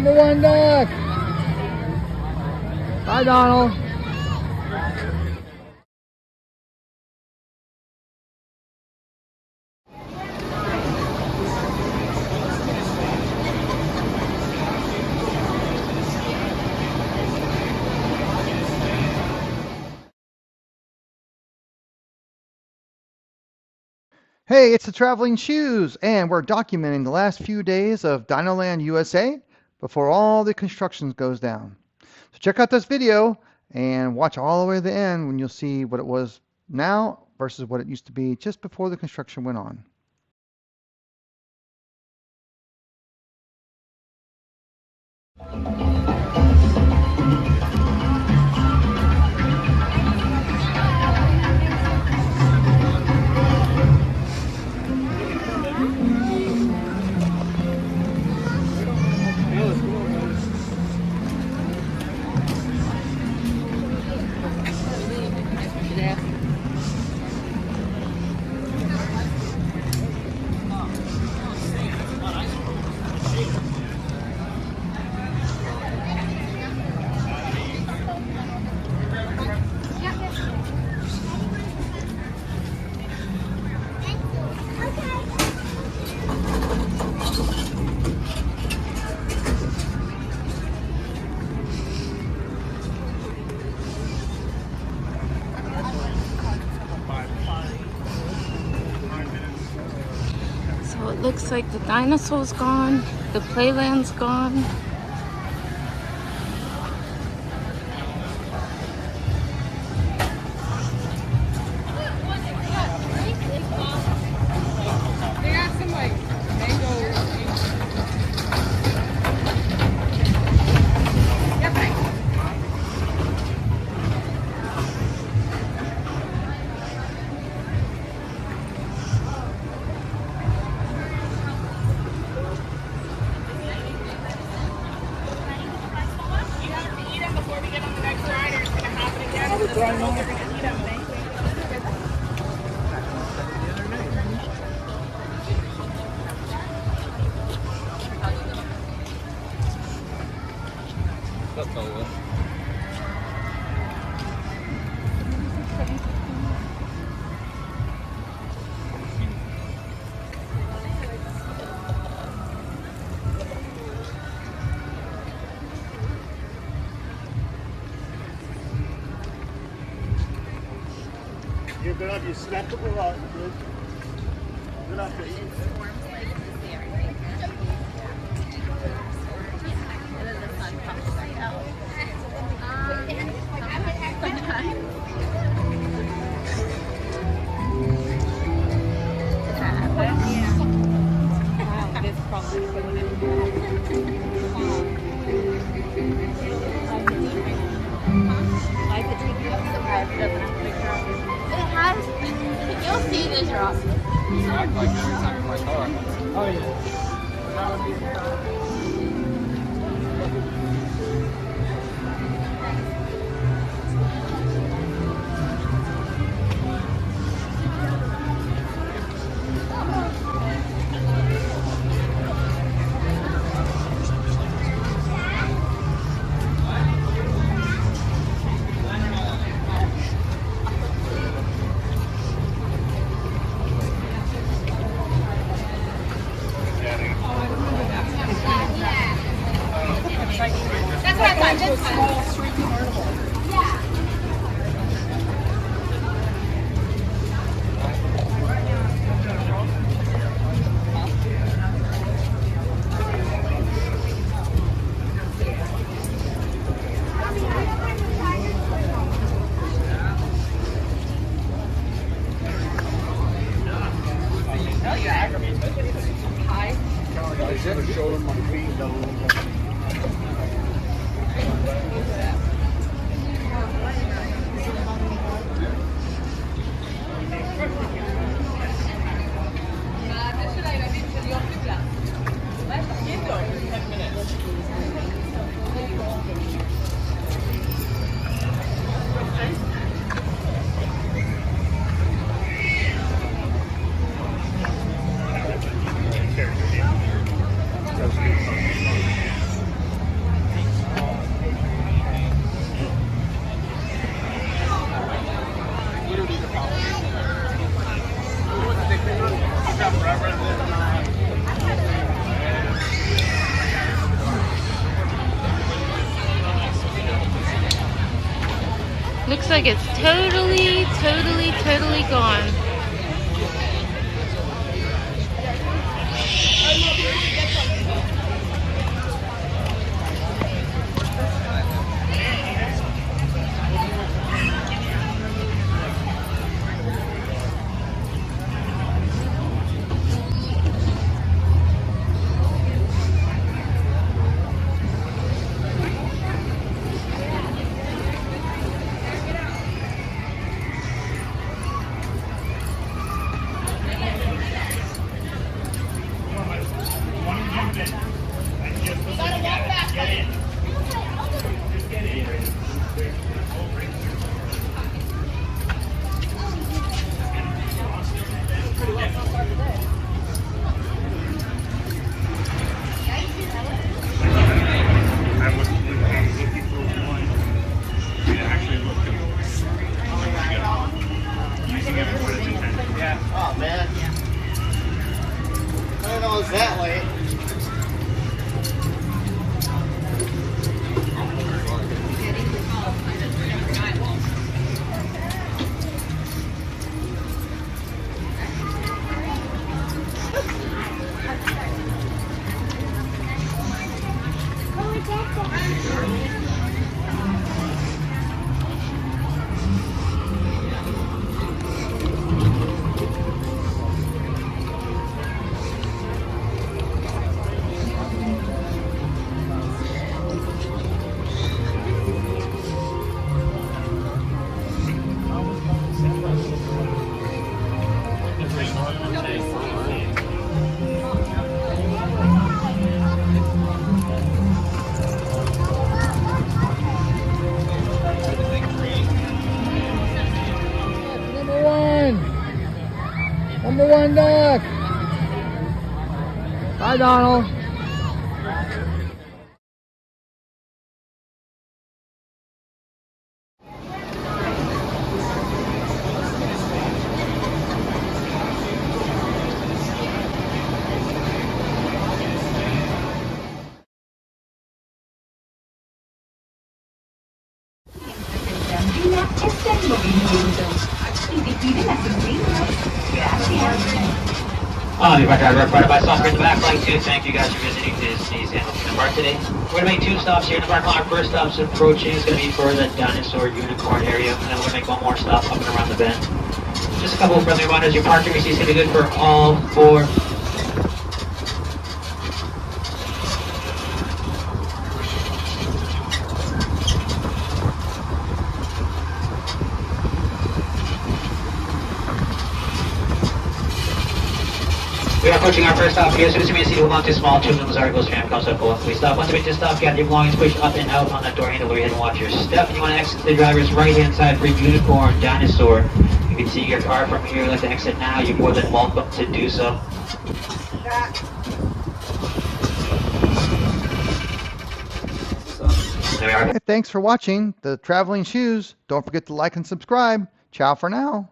number one duck. Bye, Donald. Hey, it's the Traveling Shoes, and we're documenting the last few days of Dinoland USA before all the construction goes down. So check out this video and watch all the way to the end when you'll see what it was now versus what it used to be just before the construction went on. So it looks like the dinosaur's gone, the playland's gone. You're gonna have your snackable out, good. You're gonna have to eat. You'll see this rock. You act like every time in my car. Oh, yeah. That's what I thought. Just small street carnival. Yeah. I should have showed him my feet though. looks like it's totally gone. Oh man. I didn't know it was that late. Number one duck. Bye, Donald. Right by Soccer in the back, like to thank you guys for visiting Disney's Animal Kingdom Park today. We're going to make 2 stops here in the parking lot. Our first stop's approaching is going to be for the dinosaur unicorn area, and then we're going to make one more stop up and around the bend. Just a couple of friendly reminders, your parking receipt's going to be good for all 4. We are approaching our first stop here. As soon as you may see, hold on to small children's articles tram comes up. We stop. Once we reach the stop, gather your belongings, push up and out on that door handle. Go ahead and watch your step. You want to exit the driver's right-hand side for unicorn dinosaur. You can see your car from here. You'd like to exit now. You're more than welcome to do so. There we are. Hey, thanks for watching the Traveling Shoes. Don't forget to like and subscribe. Ciao for now.